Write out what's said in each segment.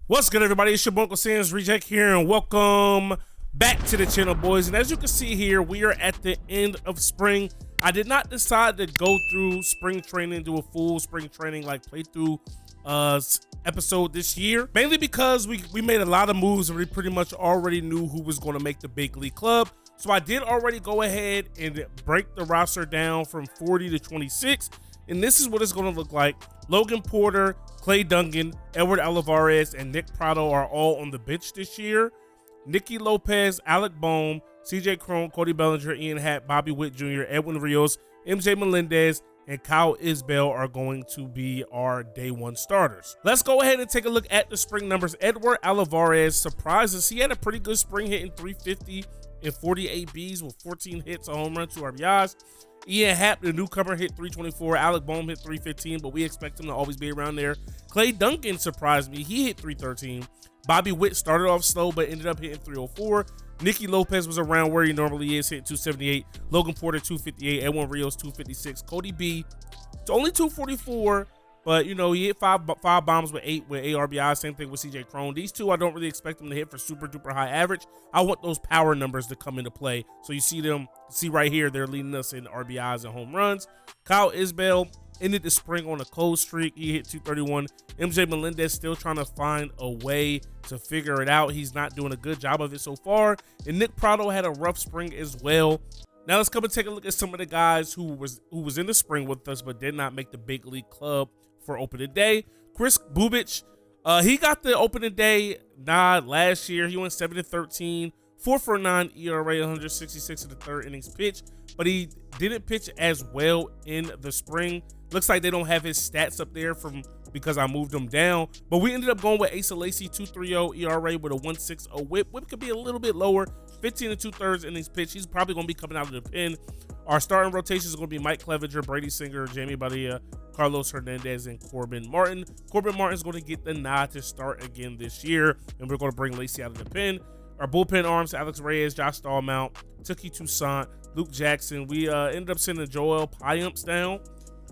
What's good, everybody? It's your boy UncleSamsReject here, and welcome back to the channel, boys. And as you can see here, we are at the end of spring. I did not decide to go through spring training, do a full spring training like playthrough episode this year, mainly because we made a lot of moves and we pretty much already knew who was going to make the big league club. So I did already go ahead and break the roster down from 40 to 26, and this is what it's going to look like. Logan Porter, Clay Duncan, Edward Alvarez, and Nick Prado are all on the bench this year. Nicky Lopez, Alec Bohm, CJ Cron, Cody Bellinger, Ian Happ, Bobby Witt Jr., Edwin Rios, MJ Melendez, and Kyle Isbell are going to be our day one starters. Let's go ahead and take a look at the spring numbers. Edward Alvarez surprises. He had a pretty good spring, hitting 350 and 48 Bs with 14 hits, a home run, 2 RBIs. Ian Happ, the newcomer, hit 324. Alec Bohm hit 315, but we expect him to always be around there. Clay Duncan surprised me. He hit 313. Bobby Witt started off slow, but ended up hitting 304. Nicky Lopez was around where he normally is, hit 278. Logan Porter, 258. Edwin Rios, 256. Cody B, it's only 244, but, you know, he hit five bombs with 8 RBIs. Same thing with CJ Cron. These two, I don't really expect them to hit for super duper high average. I want those power numbers to come into play. So you see them, see right here, they're leading us in RBIs and home runs. Kyle Isbell ended the spring on a cold streak. He hit 231. MJ Melendez still trying to find a way to figure it out. He's not doing a good job of it so far. And Nick Prado had a rough spring as well. Now let's come and take a look at some of the guys who was in the spring with us but did not make the big league club for opening day. Chris Bubich, he got the opening day nod last year. He went 7-13, 4.49 ERA, 166 in the third innings pitch, but he didn't pitch as well in the spring. Looks like they don't have his stats up there because I moved them down, but we ended up going with Asa Lacy, 2.30 ERA with a 1.60 whip. Whip could be a little bit lower, 15 2/3 innings pitch. He's probably going to be coming out of the pen. Our starting rotations is going to be Mike Clevenger, Brady Singer, Jamie Badilla, Carlos Hernandez, and Corbin Martin. Corbin Martin is going to get the nod to start again this year, and we're going to bring Lacy out of the pen. Our bullpen arms, Alex Reyes, Josh Stallmount, Tookie Toussaint, Luke Jackson. We ended up sending Joel Payamps down,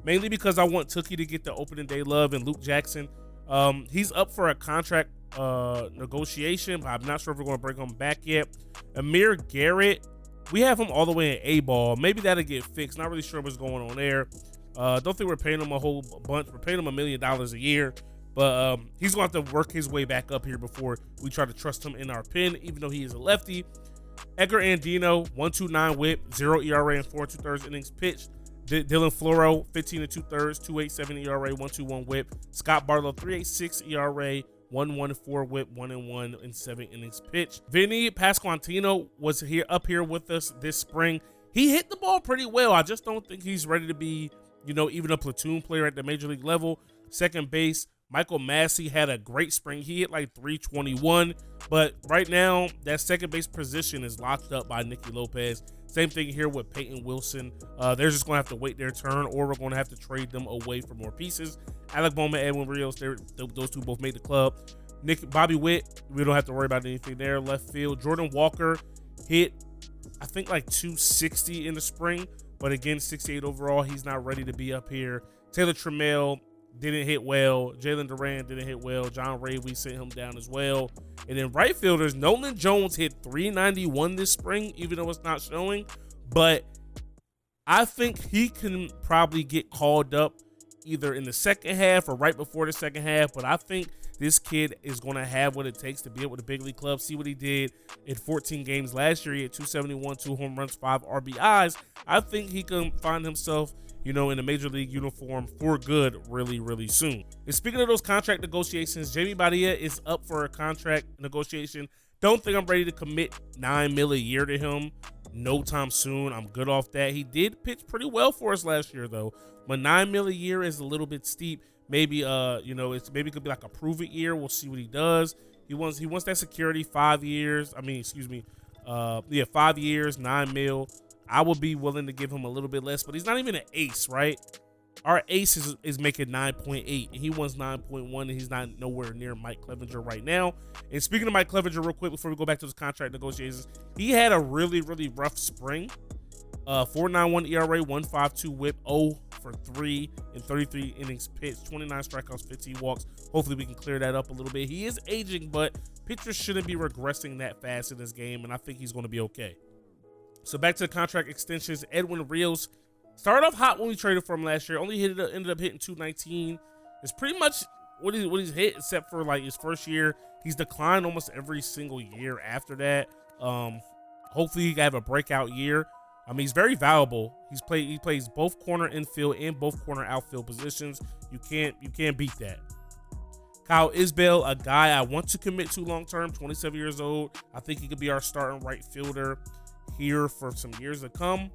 mainly because I want Tookie to get the opening day love, and Luke Jackson, he's up for a contract negotiation, but I'm not sure if we're going to bring him back yet. Amir Garrett, we have him all the way in A-ball. Maybe that'll get fixed. Not really sure what's going on there. Don't think we're paying him a whole bunch. We're paying him $1 million a year, but he's going to have to work his way back up here before we try to trust him in our pen, even though he is a lefty. Edgar Andino, 1.29 whip, 0 ERA and 4 2/3 innings pitched. Dylan Floro, 15 2/3, 2.87 ERA, 1.21 whip. Scott Barlow, 3.86 ERA, 1.14 whip, 1-1 in 7 innings pitched. Vinny Pasquantino was up here with us this spring. He hit the ball pretty well. I just don't think he's ready to be, you know, even a platoon player at the major league level. Second base, Michael Massey had a great spring. He hit like 321, but right now that second base position is locked up by Nicky Lopez. Same thing here with Peyton Wilson. They're just going to have to wait their turn, or we're going to have to trade them away for more pieces. Alec Bohm and Edwin Rios, those two both made the club. Bobby Witt, we don't have to worry about anything there. Left field, Jordan Walker hit, I think, like 260 in the spring, but again, 68 overall. He's not ready to be up here. Taylor Trammell didn't hit well. Jalen Duran didn't hit well. John Ray, we sent him down as well. And then right fielders, Nolan Jones hit 391 this spring, even though it's not showing. But I think he can probably get called up either in the second half or right before the second half. But I think this kid is going to have what it takes to be able to big league club. See what he did in 14 games last year. He had 271, 2 home runs, 5 RBIs. I think he can find himself, you know, in a major league uniform for good really, really soon. And speaking of those contract negotiations, Jamie Badilla is up for a contract negotiation. Don't think I'm ready to commit $9 million a year to him no time soon. I'm good off that. He did pitch pretty well for us last year, though. But $9 million a year is a little bit steep. Maybe you know, maybe it could be like a prove it year. We'll see what he does. He wants that security, 5 years. 5 years, $9 million. I would be willing to give him a little bit less, but he's not even an ace, right? Our ace is making 9.8, and he wants 9.1, and he's not nowhere near Mike Clevenger right now. And speaking of Mike Clevenger, real quick, before we go back to his contract negotiations, he had a really, really rough spring. 4.91 ERA, 1.52 whip, for 3 in 33 innings pitched, 29 strikeouts, 15 walks. Hopefully we can clear that up a little bit. He is aging, but pitchers shouldn't be regressing that fast in this game, and I think he's going to be okay. So back to the contract extensions. Edwin Rios started off hot when we traded for him last year. Ended up hitting 219. It's pretty much what he's hit, except for like his first year. He's declined almost every single year after that. Hopefully he can have a breakout year. I mean, he's very valuable. He plays both corner infield and both corner outfield positions. You can't beat that. Kyle Isbell, a guy I want to commit to long term, 27 years old. I think he could be our starting right fielder here for some years to come.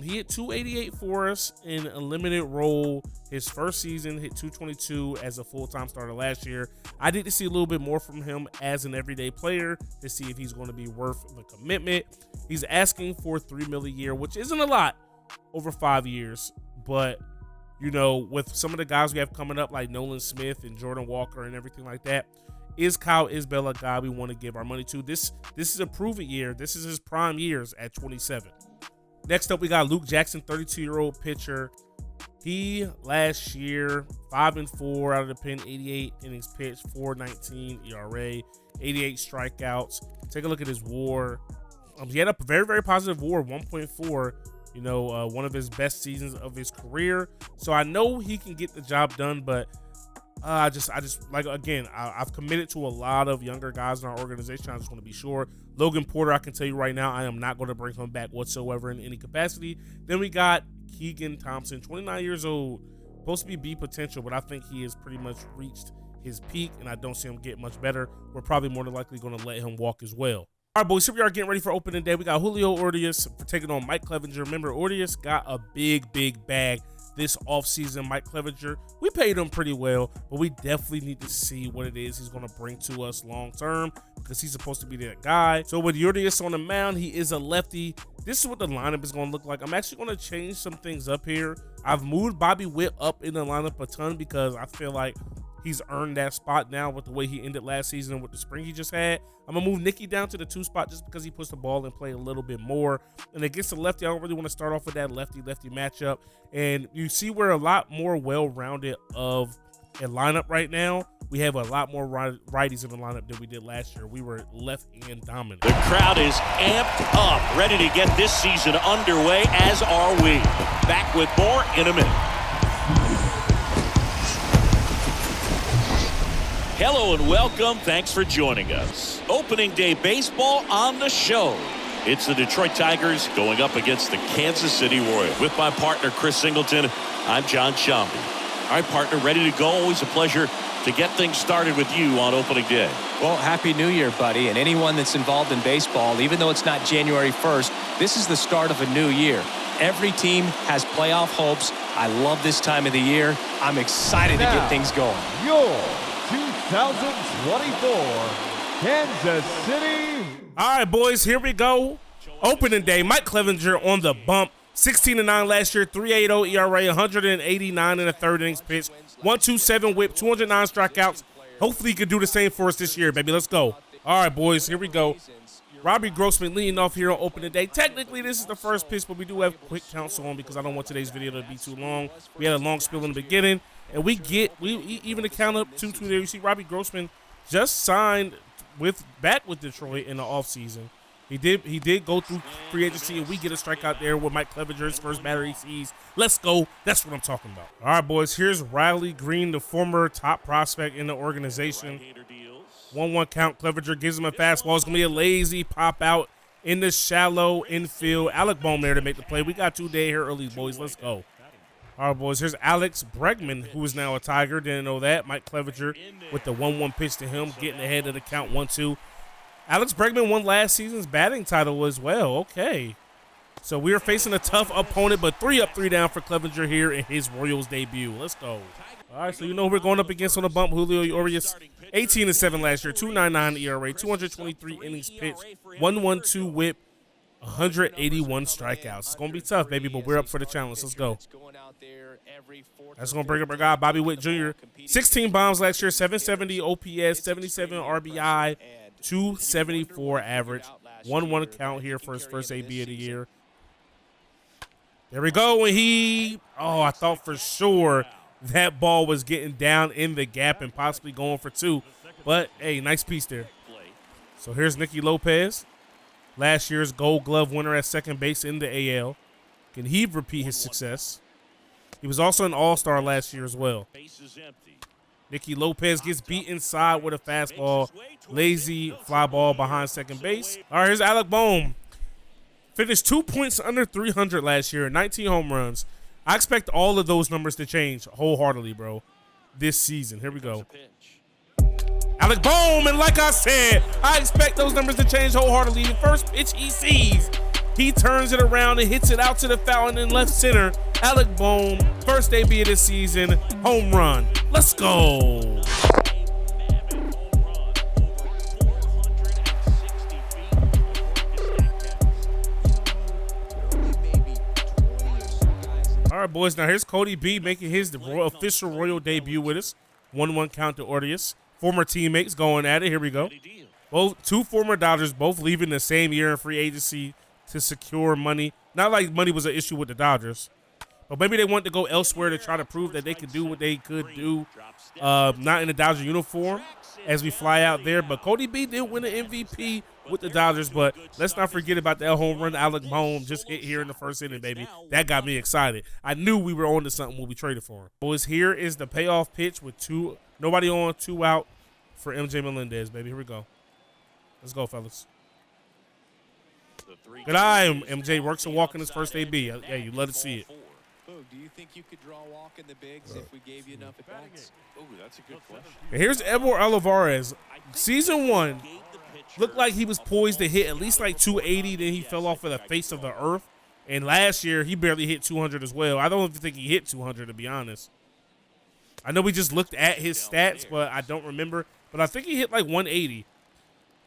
He hit 288 for us in a limited role. His first season hit 222 as a full-time starter last year. I need to see a little bit more from him as an everyday player to see if he's going to be worth the commitment. He's asking for $3 million a year, which isn't a lot over 5 years, but you know, with some of the guys we have coming up like Nolan Smith and Jordan Walker and everything like that, is Kyle Isbell a guy we want to give our money to? This is a prove-it year. This is his prime years at 27. Next up, we got Luke Jackson, 32-year-old pitcher. He last year 5-4 out of the pen, 88 innings pitched, 4.19 ERA, 88 strikeouts. Take a look at his WAR. He had a very, very positive WAR, 1.4. You know, one of his best seasons of his career. So I know he can get the job done, but I just like, again, I've committed to a lot of younger guys in our organization. I just want to be sure. Logan Porter, I can tell you right now, I am not going to bring him back whatsoever in any capacity. Then we got Keegan Thompson, 29 years old, supposed to be B potential, but I think he has pretty much reached his peak, and I don't see him get much better. We're probably more than likely going to let him walk as well. All right, boys, here we are getting ready for opening day. We got Julio Urias for taking on Mike Clevinger. Remember, Urias got a big bag this offseason. Mike Clevinger, we paid him pretty well, but we definitely need to see what it is he's going to bring to us long term, because he's supposed to be that guy. So with Urias on the mound, he is a lefty. This is what the lineup is going to look like. I'm actually going to change some things up here. I've moved Bobby Witt up in the lineup a ton because I feel like he's earned that spot now with the way he ended last season and with the spring he just had. I'm going to move Nicky down to the 2 spot just because he puts the ball in play a little bit more. And against the lefty, I don't really want to start off with that lefty-lefty matchup. And you see we're a lot more well-rounded of a lineup right now. We have a lot more righties in the lineup than we did last year. We were left-hand dominant. The crowd is amped up, ready to get this season underway, as are we. Back with more in a minute. Hello and welcome. Thanks for joining us. Opening day baseball on the show. It's the Detroit Tigers going up against the Kansas City Royals. With my partner, Chris Singleton, I'm John Shambi. All right, partner, ready to go? Always a pleasure to get things started with you on opening day. Well, Happy New Year, buddy. And anyone that's involved in baseball, even though it's not January 1st, this is the start of a new year. Every team has playoff hopes. I love this time of the year. I'm excited to get things going. Your 2024 Kansas City. All right, boys, here we go. Opening day, Mike Clevinger on the bump. 16-9 last year, 3.80 ERA, 189 in the third innings pitched, 127 whip, 209 strikeouts. Hopefully he can do the same for us this year, baby. Let's go. All right, boys, here we go. Robbie Grossman leading off here on opening day. Technically, this is the first pitch, but we do have quick counts on because I don't want today's video to be too long. We had a long spill in the beginning, and we even to count up 2-2 there. You see Robbie Grossman just signed back with Detroit in the offseason. He did go through free agency, and we get a strikeout there with Mike Clevinger's first batter he sees. Let's go. That's what I'm talking about. All right, boys. Here's Riley Green, the former top prospect in the organization. 1-1 count. Clevinger gives him a fastball. It's going to be a lazy pop out in the shallow infield. Alec Bohm there to make the play. We got 2 day here early, boys. Let's go. All right, boys. Here's Alex Bregman, who is now a Tiger. Didn't know that. Mike Clevinger with the 1-1 pitch to him, getting ahead of the count 1-2. Alex Bregman won last season's batting title as well. Okay. So we are facing a tough opponent, but 3 up, 3 down for Clevinger here in his Royals debut. Let's go. All right, so you know who we're going up against on the bump. Julio Urias, 18-7 last year, 2.99 ERA, 223 innings pitched, 112 whip, 181 strikeouts. It's going to be tough, baby, but we're up for the challenge. Let's go. That's going to bring up our guy, Bobby Witt Jr. 16 bombs last year, 770 OPS, 77 RBI, 274 average. 1-1 count here for his first AB of the year. There we go. And I thought for sure that ball was getting down in the gap and possibly going for 2. But, hey, nice piece there. So here's Nicky Lopez, last year's Gold Glove winner at second base in the AL. Can he repeat his success? He was also an All-Star last year as well. Nicky Lopez gets beat inside with a fastball. Lazy fly ball behind second base. All right, here's Alec Bohm. Finished 2 points under 300 last year, 19 home runs. I expect all of those numbers to change wholeheartedly, bro, this season. Here we go. Alec Bohm, and like I said, I expect those numbers to change wholeheartedly. The first pitch he sees, he turns it around and hits it out to the fountain in left center. Alec Bohm, first debut of this season, home run. Let's go. All right, boys, now here's Cody B making his official Royal debut with us. 1-1 count to Ortiz. Former teammates going at it. Here we go. Both 2 former Dodgers, both leaving the same year in free agency to secure money. Not like money was an issue with the Dodgers, but maybe they want to go elsewhere to try to prove that they could do what they could do, not in the Dodger uniform as we fly out there. But Cody B did win an MVP with the Dodgers, but let's not forget about that home run Alec Bohm just hit here in the first inning, baby. That got me excited. I knew we were on to something when we traded for him. Boys, here is the payoff pitch with nobody on, 2 out for MJ Melendez, baby. Here we go. Let's go, fellas. Good eye. MJ works a walk in his first AB. Yeah, you love to see it. Do you think you could draw a walk in the bigs if we gave you enough at bats? Oh, that's a good question. And here's Edward Olivares. Season 1 looked like he was poised to hit at least like 280. Then he fell off of the face of the earth. And last year, he barely hit 200 as well. I don't even think he hit 200, to be honest. I know we just looked at his stats, but I don't remember. But I think he hit like 180.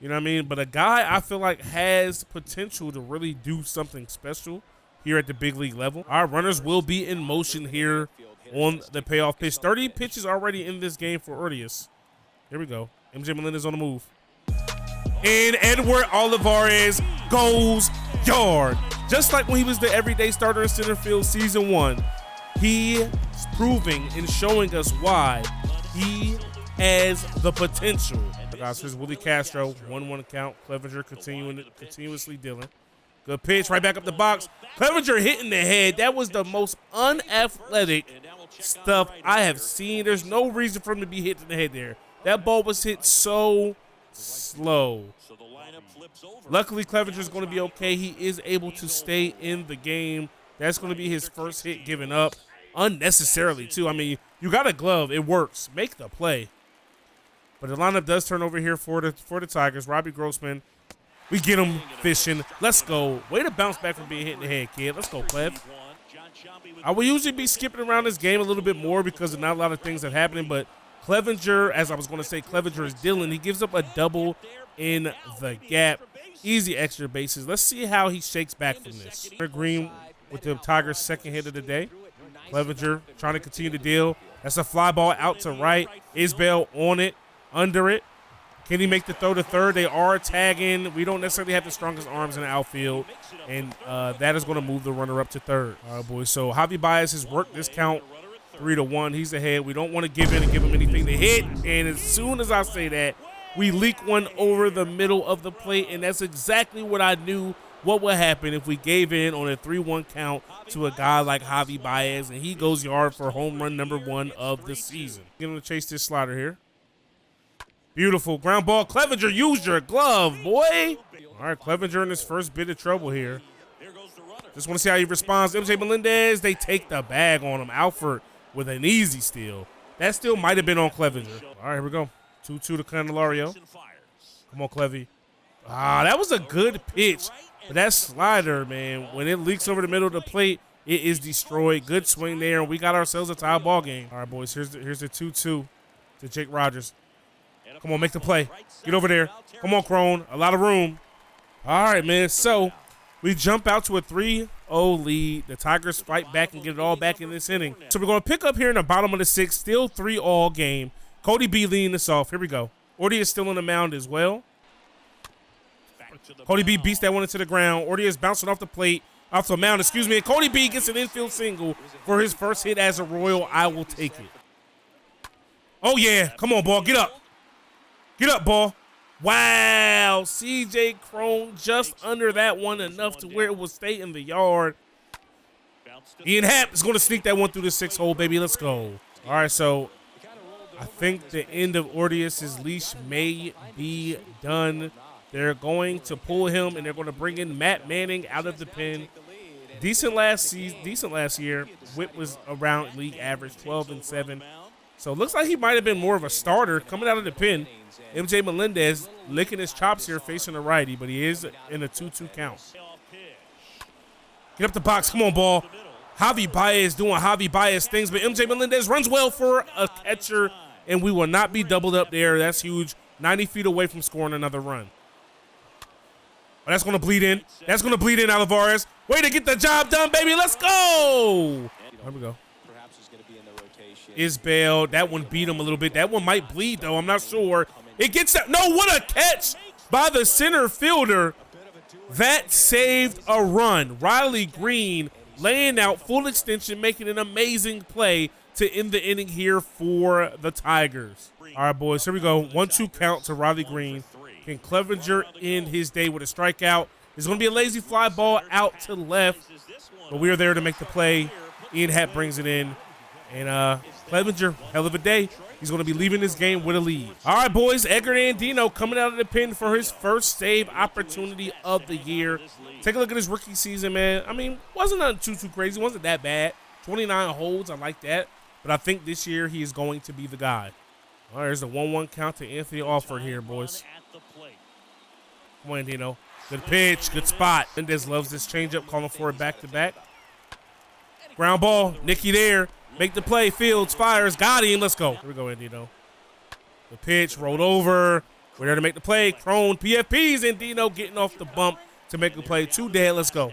You know what I mean? But a guy I feel like has potential to really do something special here at the big league level. Our runners will be in motion here on the payoff pitch. 30 pitches already in this game for Ortiz. Here we go. MJ Melendez on the move. And Edward Olivares goes yard. Just like when he was the everyday starter in center field season 1, he is proving and showing us why he has the potential. Guys, here's Willie Castro, 1-1 count. Clevenger continuously dealing. Good pitch, right back up the box. Clevenger hitting the head. That was the most unathletic stuff I have seen. There's no reason for him to be hit in the head there. That ball was hit so slow. Luckily, Clevenger's going to be okay. He is able to stay in the game. That's going to be his first hit given up unnecessarily, too. I mean, you got a glove. It works. Make the play. But the lineup does turn over here for the Tigers. Robbie Grossman, we get him fishing. Let's go. Way to bounce back from being hit in the head, kid. Let's go, Clev. I will usually be skipping around this game a little bit more because of not a lot of things that are happening. But Clevenger, as I was going to say, Clevenger is dealing. He gives up a double in the gap. Easy extra bases. Let's see how he shakes back from this. Green with the Tigers' second hit of the day. Clevenger trying to continue to deal. That's a fly ball out to right. Isbell on it. Under it. Can he make the throw to third? They are tagging. We don't necessarily have the strongest arms in the outfield, and that is going to move the runner up to third. All right, boys. So Javi Baez has worked this count 3-1. He's ahead. We don't want to give in and give him anything to hit, and as soon as I say that, we leak one over the middle of the plate, and that's exactly what I knew what would happen if we gave in on a 3-1 count to a guy like Javi Baez, and he goes yard for home run number 1 of the season. Get him to chase this slider here. Beautiful ground ball. Clevenger, use your glove, boy. All right, Clevenger in his first bit of trouble here. Just want to see how he responds. MJ Melendez, they take the bag on him. Alford with an easy steal. That steal might have been on Clevenger. All right, here we go. 2-2 to Candelario. Come on, Clevy. That was a good pitch. But that slider, man, when it leaks over the middle of the plate, it is destroyed. Good swing there, and we got ourselves a tie ball game. All right, boys, here's the 2-2 to Jake Rogers. Come on, make the play. Get over there. Come on, Crone. A lot of room. All right, man. So we jump out to a 3-0 lead. The Tigers fight back and get it all back in this inning. So we're going to pick up here in the bottom of the 6th. Still 3-all game. Cody B leading us off. Here we go. Orty is still on the mound as well. Cody B beats that one into the ground. Orty is bouncing off the plate. off the mound, excuse me. And Cody B gets an infield single for his first hit as a Royal. I will take it. Oh, yeah. Come on, ball. Get up. Get up, ball. Wow. CJ Cron just under that one enough to where it will stay in the yard. Ian Happ is going to sneak that one through the 6-hole, baby. Let's go. All right, so I think the end of Ortius's leash may be done. They're going to pull him, and they're going to bring in Matt Manning out of the pen. Decent last year. Whip was around league average, 12-7. So it looks like he might have been more of a starter coming out of the pen. MJ Melendez licking his chops here facing a righty, but he is in a 2-2 count. Get up the box. Come on, ball. Javi Baez doing Javi Baez things, but MJ Melendez runs well for a catcher, and we will not be doubled up there. That's huge. 90 feet away from scoring another run. Oh, that's going to bleed in. That's going to bleed in, Alvarez. Way to get the job done, baby. Let's go. There we go. Isbell. That one beat him a little bit. That one might bleed, though. I'm not sure. It gets that. No, what a catch by the center fielder. That saved a run. Riley Green laying out full extension, making an amazing play to end the inning here for the Tigers. All right, boys, here we go. 1-2 count to Riley Green. Can Clevenger end his day with a strikeout? It's going to be a lazy fly ball out to left, but we are there to make the play. Ian Happ brings it in, and Clevenger, hell of a day. He's going to be leaving this game with a lead. All right, boys, Edgar Andino coming out of the pen for his first save opportunity of the year. Take a look at his rookie season, man. I mean, wasn't nothing too crazy. Wasn't that bad. 29 holds, I like that. But I think this year he is going to be the guy. All right, there's a 1-1 count to Anthony Alford here, boys. Come on, Andino. Good pitch, good spot. Mendez loves this changeup, calling for it back-to-back. Ground ball, Nicky there. Make the play, Fields, fires, got him. Let's go. Here we go, Andino. The pitch, rolled over. We're there to make the play. Crone, PFPs, Andino getting off the bump to make the play. 2 dead, let's go.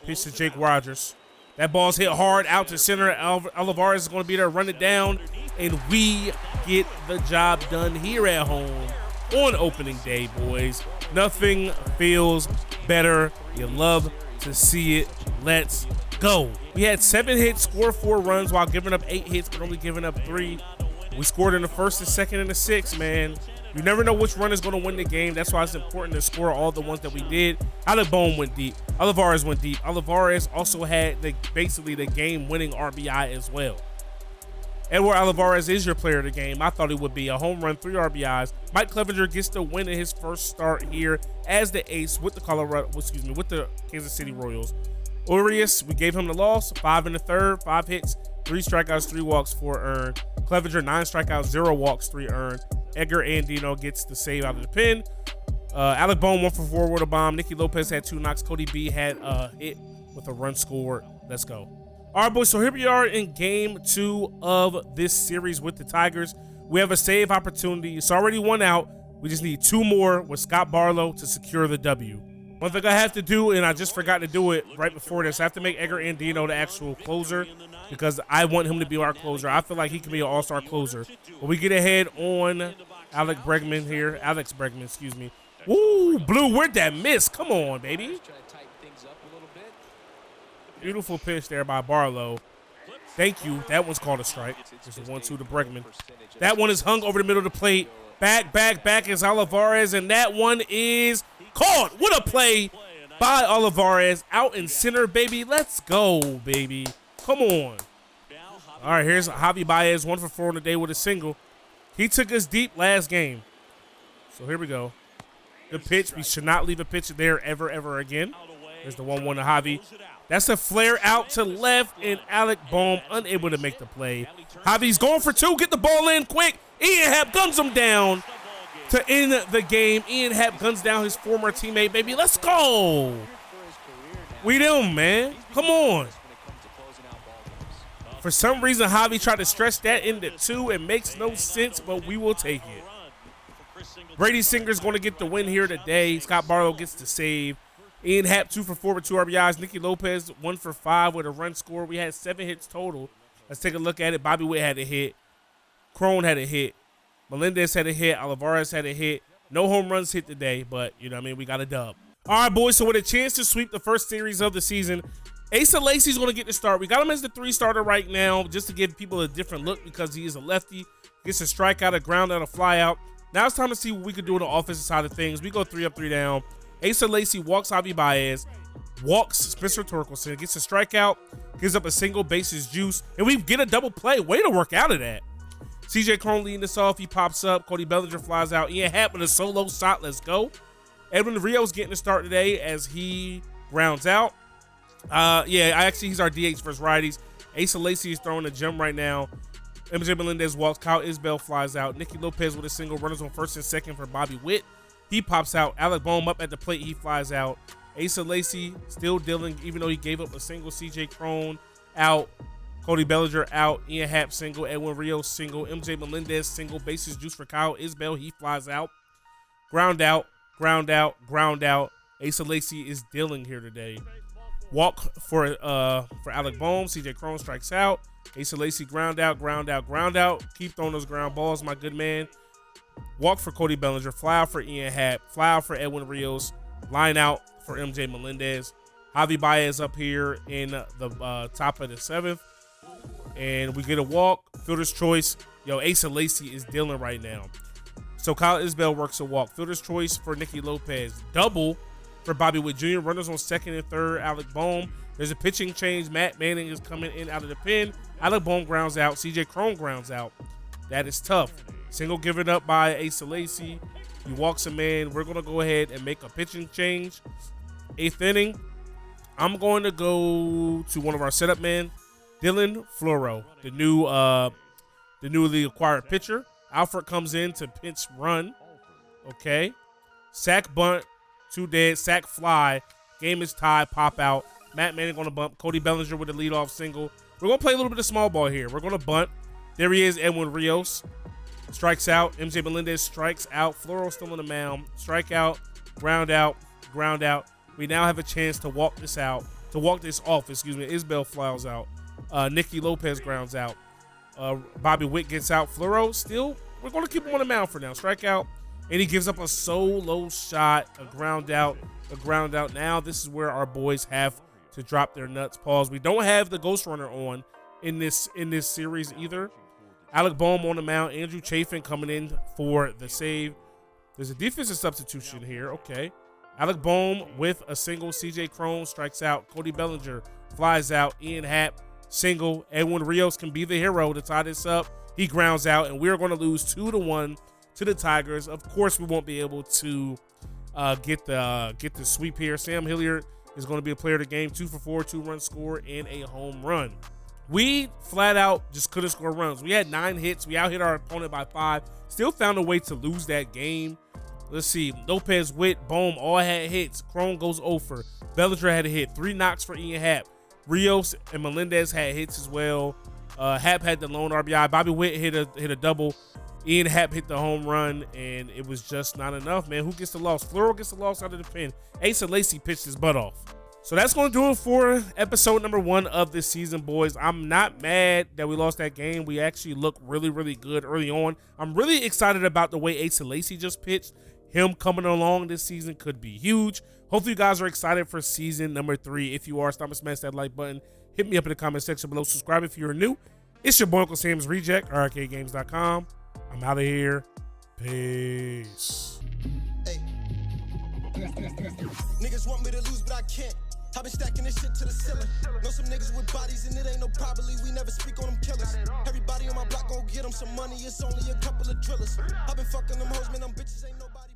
Pitch to Jake Rogers. That ball's hit hard out to center. Alvarez is going to be there, run it down, and we get the job done here at home on opening day, boys. Nothing feels better. You love to see it. Let's go. We had 7 hits, scored 4 runs while giving up 8 hits, but only giving up 3. We scored in the first, the second, and the 6th, man. You never know which run is going to win the game. That's why it's important to score all the ones that we did. Alec Bohm went deep. Alvarez went deep. Alvarez also had basically the game-winning RBI as well. Edward Alvarez is your player of the game. I thought he would be. A home run, 3 RBIs. Mike Clevenger gets the win in his first start here as the ace with the Kansas City Royals. Urias, we gave him the loss. 5 in the third, 5 hits, 3 strikeouts, 3 walks, 4 earned. Clevenger, 9 strikeouts, 0 walks, 3 earned. Edgar Andino gets the save out of the pen. Alec Bohm 1 for 4 with a bomb. Nicky Lopez had 2 knocks. Cody B had a hit with a run scored. Let's go. All right, boys, so here we are in game 2 of this series with the Tigers. We have a save opportunity. It's already 1 out. We just need 2 more with Scott Barlow to secure the W. One thing I have to do, and I just forgot to do it right before this, I have to make Edgar Andino the actual closer because I want him to be our closer. I feel like he can be an all-star closer. But we get ahead on Alex Bregman, excuse me. Woo, Blue, where'd that miss? Come on, baby. Beautiful pitch there by Barlow. Thank you. That one's called a strike. This is 1-2 to Bregman. That one is hung over the middle of the plate. Back is Alvarez, and that one is caught. What a play by Alvarez out in center, baby. Let's go, baby. Come on. All right, here's Javi Baez, 1 for 4 on the day with a single. He took us deep last game. So here we go. Good pitch. We should not leave a pitch there ever again. There's the 1-1 to Javi. That's a flare out to left, and Alec Bohm unable to make the play. Javi's going for 2. Get the ball in quick. Ian Happ guns him down to end the game. Ian Happ guns down his former teammate, baby. Let's go. We them, man. Come on. For some reason, Javi tried to stretch that into 2. It makes no sense, but we will take it. Brady Singer's going to get the win here today. Scott Barlow gets the save. Ian Happ 2 for 4 with 2 RBIs. Nicky Lopez 1 for 5 with a run score. We had 7 hits total. Let's take a look at it. Bobby Witt had a hit. Crone had a hit. Melendez had a hit. Alvarez had a hit. No home runs hit today, but, you know what I mean, we got a dub. All right, boys, so with a chance to sweep the first series of the season, Asa Lacy's going to get the start. We got him as the 3 starter right now just to give people a different look because he is a lefty. Gets a strikeout, a ground out, a fly out. Now it's time to see what we can do on the offensive side of things. We go 3 up, 3 down. Asa Lacy walks Javi Baez, walks Spencer Torkelson, gets a strikeout, gives up a single, bases juice, and we get a double play. Way to work out of that. CJ Cron leading us off. He pops up. Cody Bellinger flies out. Ian Happ with a solo shot. Let's go. Edwin Rios getting the start today as he grounds out. He's our DH versus righties. Asa Lacy is throwing a gem right now. MJ Melendez walks. Kyle Isbell flies out. Nicky Lopez with a single. Runners on first and second for Bobby Witt. He pops out. Alec Boehm up at the plate. He flies out. Asa Lacy still dealing, even though he gave up a single. CJ Cron out. Cody Bellinger out. Ian Happ single. Edwin Rios single. MJ Melendez single. Bases juice for Kyle Isbell. He flies out. Ground out. Ground out. Ground out. Asa Lacy is dealing here today. Walk for Alec Boehm. CJ Cron strikes out. Asa Lacy ground out, ground out, ground out. Keep throwing those ground balls, my good man. Walk for Cody Bellinger. Fly out for Ian Happ. Fly out for Edwin Rios. Line out for MJ Melendez. Javi Baez up here in the top of the 7th. And we get a walk. Fielder's choice. Yo, Asa Lacy is dealing right now. So Kyle Isbell works a walk. Fielder's choice for Nicky Lopez. Double for Bobby Witt Jr. Runners on second and third. Alec Boehm. There's a pitching change. Matt Manning is coming in out of the pen. Alec Boehm grounds out. CJ Cron grounds out. That is tough. Single given up by Asa Lacy. He walks a man. We're going to go ahead and make a pitching change. 8th inning. I'm going to go to one of our setup men, Dylan Floro, the newly acquired pitcher. Alfred comes in to pinch run. Okay. Sack bunt. 2 dead. Sack fly. Game is tied. Pop out. Matt Manning on the bump. Cody Bellinger with a leadoff single. We're going to play a little bit of small ball here. We're going to bunt. There he is, Edwin Rios. Strikes out. MJ Melendez strikes out. Floro still on the mound. Strike out. Ground out. Ground out. We now have a chance to walk this off. Isbell flies out. Nicky Lopez grounds out. Bobby Witt gets out. Floro still, we're going to keep him on the mound for now. Strike out. And he gives up a solo shot. A ground out. A ground out. Now this is where our boys have to drop their nuts. Pause. We don't have the ghost runner on in this series either. Alec Boehm on the mound. Andrew Chafin coming in for the save. There's a defensive substitution here. Okay. Alec Boehm with a single. CJ Cron strikes out. Cody Bellinger flies out. Ian Happ single. Edwin Rios can be the hero to tie this up. He grounds out, and we're going to lose 2-1 to the Tigers. Of course, we won't be able to get the sweep here. Sam Hilliard is going to be a player of the game. 2 for 4, 2-run score, and a home run. We flat out just couldn't score runs. We had 9 hits. We out-hit our opponent by 5. Still found a way to lose that game. Let's see. Lopez, Witt, Boehm all had hits. Cron goes 0 for. Bellinger had a hit. 3 knocks for Ian Happ. Rios and Melendez had hits as well. Happ had the lone RBI. Bobby Witt hit a double. Ian Happ hit the home run, and it was just not enough, man. Who gets the loss? Floro gets the loss out of the pen. Asa Lacy pitched his butt off. So that's going to do it for episode number 1 of this season, boys. I'm not mad that we lost that game. We actually looked really, really good early on. I'm really excited about the way Asa Lacy just pitched. Him coming along this season could be huge. Hopefully you guys are excited for season number 3. If you are, stop and smash that like button. Hit me up in the comment section below. Subscribe if you're new. It's your boy UncleSamsReject, RKGames.com. I'm out of here. Peace. Hey. Niggas want me to lose, but I can't. I've been stacking this shit to the ceiling. Know some niggas with bodies, and it ain't no probably. We never speak on them killers. Everybody on my block gon' get them some money. It's only a couple of drillers. I've been fucking them hoes, man. Them bitches ain't nobody.